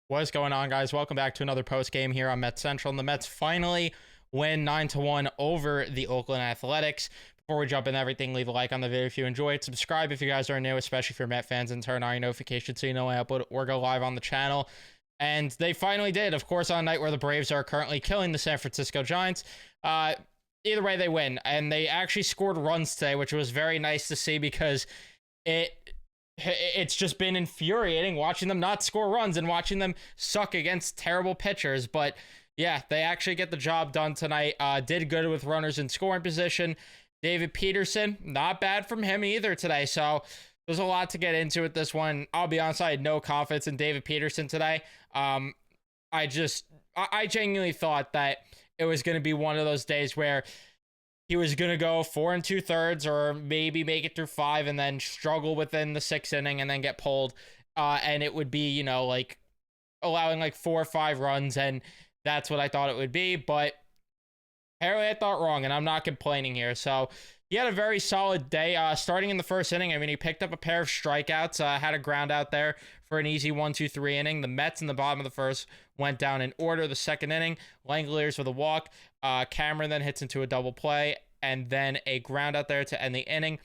What's going on, guys? Welcome back to another post game here on Mets Central. And the Mets finally win 9-1 over the Oakland Athletics. Before we jump into everything, leave a like on the video if you enjoyed. Subscribe if you guys are new, especially if you're Met fans, and turn on your notifications so you know when I upload or go live on the channel. And they finally did, of course, on a night where the Braves are currently killing the San Francisco Giants. Either way, they win. And they actually scored runs today, which was very nice to see because it's just been infuriating watching them not score runs and watching them suck against terrible pitchers. But yeah, they actually get the job done tonight. Did good with runners in scoring position. David Peterson, not bad from him either today. So there's a lot to get into with this one. I'll be honest, I had no confidence in David Peterson today. I genuinely thought that it was going to be one of those days where he was going to go 4 2/3 or maybe make it through 5 and then struggle within the 6th inning and then get pulled. And it would be, like allowing like 4 or 5 runs. And that's what I thought it would be. But apparently I thought wrong, and I'm not complaining here. So he had a very solid day. Starting in the 1st inning, I mean, he picked up a pair of strikeouts, had a ground out there for an easy 1-2-3 inning. The Mets in the bottom of the 1st went down in order. The 2nd inning, Langoliers with a walk. Cameron then hits into a double play, and then a ground out there to end the inning.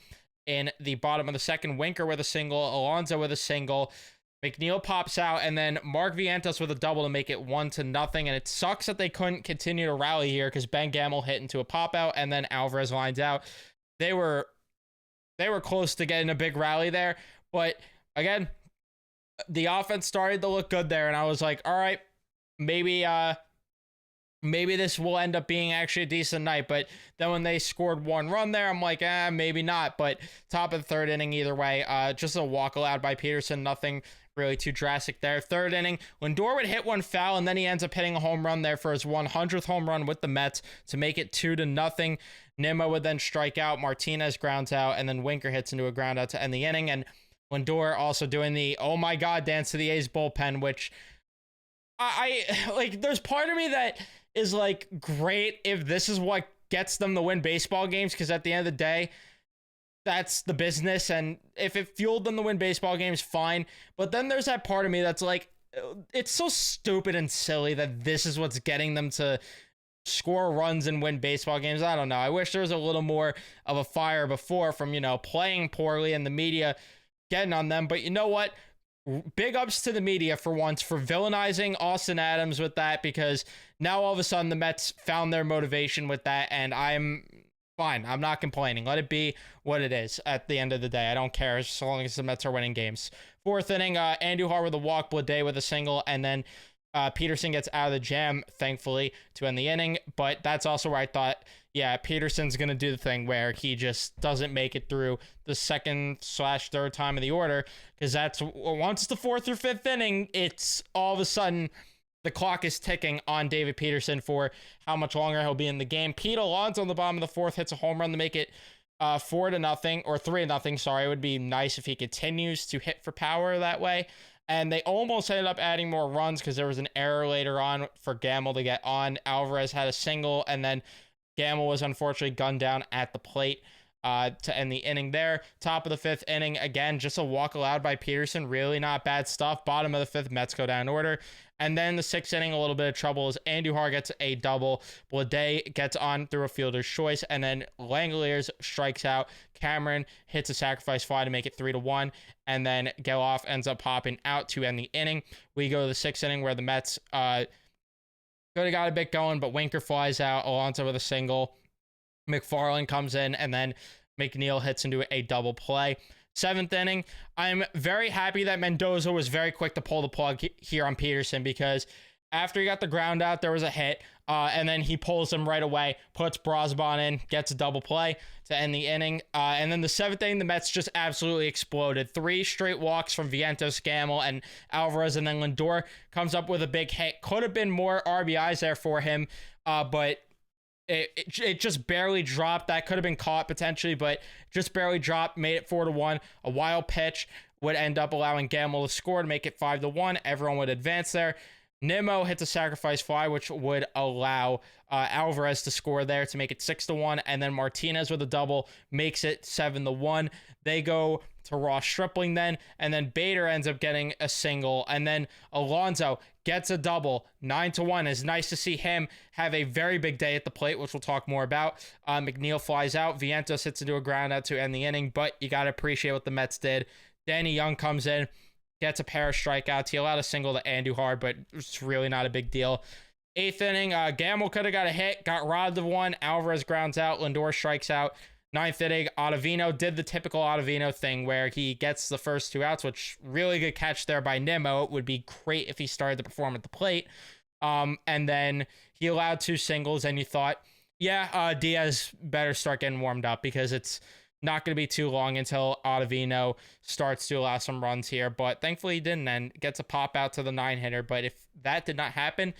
In the bottom of the 2nd, Winker with a single, Alonso with a single. McNeil pops out, and then Mark Vientos with a double to make it 1-0. And it sucks that they couldn't continue to rally here because Ben Gamel hit into a pop out, and then Alvarez lines out. They were close to getting a big rally there, but again, the offense started to look good there, and I was like, all right, maybe this will end up being actually a decent night. But then when they scored 1 run there, I'm like, maybe not. But top of the 3rd inning, either way, just a walk allowed by Peterson. Nothing really too drastic there. 3rd inning, Lindor would hit one foul, and then he ends up hitting a home run there for his 100th home run with the Mets to make it 2-0. Nimmo would then strike out, Martinez grounds out, and then Winker hits into a ground out to end the inning. And Lindor also doing the oh my god dance to the A's bullpen, which I like. There's part of me that is like, great if this is what gets them to win baseball games, because at the end of the day, that's the business, and if it fueled them to win baseball games, fine. But then there's that part of me that's like, it's so stupid and silly that this is what's getting them to score runs and win baseball games. I don't know. I wish there was a little more of a fire before from, playing poorly and the media getting on them. But you know what? Big ups to the media for once for villainizing Austin Adams with that, because now all of a sudden the Mets found their motivation with that, and I'm fine. I'm not complaining. Let it be what it is at the end of the day. I don't care as long as the Mets are winning games. 4th inning, Andujar with a walk, Blade with a single, and then Peterson gets out of the jam, thankfully, to end the inning. But that's also where I thought, yeah, Peterson's going to do the thing where he just doesn't make it through the 2nd/3rd time of the order, because that's once the 4th or 5th inning, it's all of a sudden the clock is ticking on David Peterson for how much longer he'll be in the game. Pete Alonso on the bottom of the 4th hits a home run to make it 4-0 or 3-0. Sorry, it would be nice if he continues to hit for power that way. And they almost ended up adding more runs because there was an error later on for Gamel to get on. Alvarez had a single, and then Gamel was unfortunately gunned down at the plate to end the inning there. Top of the 5th inning, again, just a walk allowed by Peterson. Really not bad stuff. Bottom of the 5th, Mets go down in order. And then the 6th inning, a little bit of trouble as Andujar gets a double. Blade gets on through a fielder's choice. And then Langoliers strikes out. Cameron hits a sacrifice fly to make it 3-1. And then Geloff ends up popping out to end the inning. We go to the 6th inning where the Mets could have got a bit going, but Winker flies out. Alonso with a single. McFarland comes in, and then McNeil hits into a double play. 7th inning, I'm very happy that Mendoza was very quick to pull the plug here on Peterson, because after he got the ground out, there was a hit, and then he pulls him right away, puts Brosbon in, gets a double play to end the inning. And then the 7th inning, the Mets just absolutely exploded. 3 straight walks from Vientos, Gamel, and Alvarez, and then Lindor comes up with a big hit. Could have been more RBIs there for him, but it just barely dropped. That could have been caught potentially, but just barely dropped, made it 4-1. A wild pitch would end up allowing Gamel to score to make it 5-1. Everyone would advance there. Nimmo hits a sacrifice fly, which would allow Alvarez to score there to make it 6-1, and then Martinez with a double makes it 7-1. They go to Ross Stripling then, and then Bader ends up getting a single, and then Alonso gets a double, 9-1. It's nice to see him have a very big day at the plate, which we'll talk more about. McNeil flies out, Vientos hits into a ground out to end the inning, but you got to appreciate what the Mets did. Danny Young comes in, gets a pair of strikeouts. He allowed a single to Andujar, but it's really not a big deal. 8th inning, Gamble could have got a hit, got robbed of one. Alvarez grounds out, Lindor strikes out. 9th inning, Ottavino did the typical Ottavino thing where he gets the first 2 outs, which really good catch there by Nimmo. It would be great if he started to perform at the plate. And then he allowed 2 singles, and you thought, yeah, Diaz better start getting warmed up because it's not going to be too long until Ottavino starts to allow some runs here. But thankfully he didn't, and gets a pop out to the 9-hitter. But if that did not happen,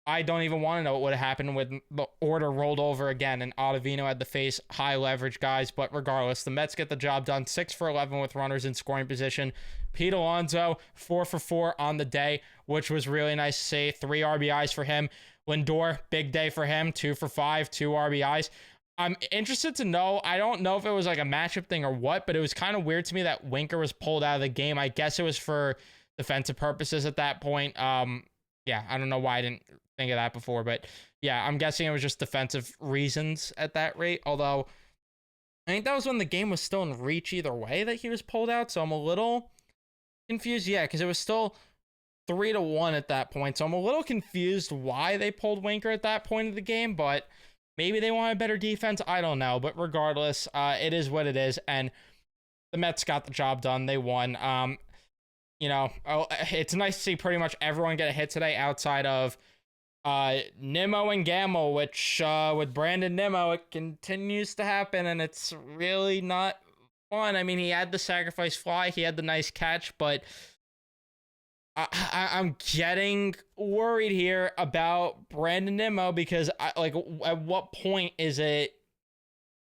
I don't even want to know what would have happened when the order rolled over again and Ottavino had to face high leverage guys. But regardless, the Mets get the job done. 6 for 11 with runners in scoring position. Pete Alonso, 4 for 4 on the day, which was really nice to see. 3 RBIs for him. Lindor, big day for him. 2 for 5, 2 RBIs. I'm interested to know, I don't know if it was like a matchup thing or what, but it was kind of weird to me that Winker was pulled out of the game. I guess it was for defensive purposes at that point. Yeah, I don't know why I didn't think of that before, but yeah, I'm guessing it was just defensive reasons at that rate. Although I think that was when the game was still in reach either way that he was pulled out, so I'm a little confused. Yeah, because it was still 3-1 at that point, so I'm a little confused why they pulled Winker at that point of the game, but maybe they wanted better defense. I don't know, but regardless, it is what it is, and the Mets got the job done. They won. It's nice to see pretty much everyone get a hit today outside of Nimmo and Gamble, which with Brandon Nimmo, it continues to happen, and it's really not fun. I mean, he had the sacrifice fly, he had the nice catch, but I'm getting worried here about Brandon Nimmo because at what point is it,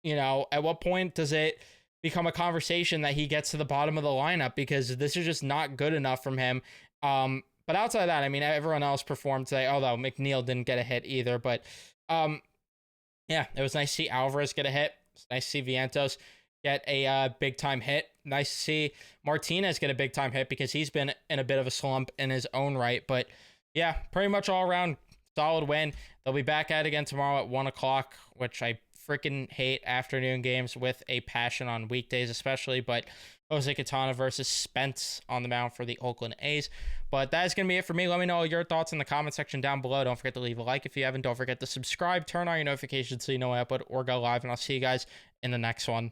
at what point does it become a conversation that he gets to the bottom of the lineup, because this is just not good enough from him. But outside of that, I mean, everyone else performed today, although McNeil didn't get a hit either. But yeah, it was nice to see Alvarez get a hit. It's nice to see Vientos get a big-time hit. Nice to see Martinez get a big-time hit because he's been in a bit of a slump in his own right. But yeah, pretty much all around solid win. They'll be back at it again tomorrow at 1 o'clock, which I freaking hate afternoon games with a passion on weekdays especially. But Jose Quintana versus Spence on the mound for the Oakland A's. But that's going to be it for me. Let me know your thoughts in the comment section down below. Don't forget to leave a like if you haven't. Don't forget to subscribe, turn on your notifications so you know when I upload or go live. And I'll see you guys in the next one.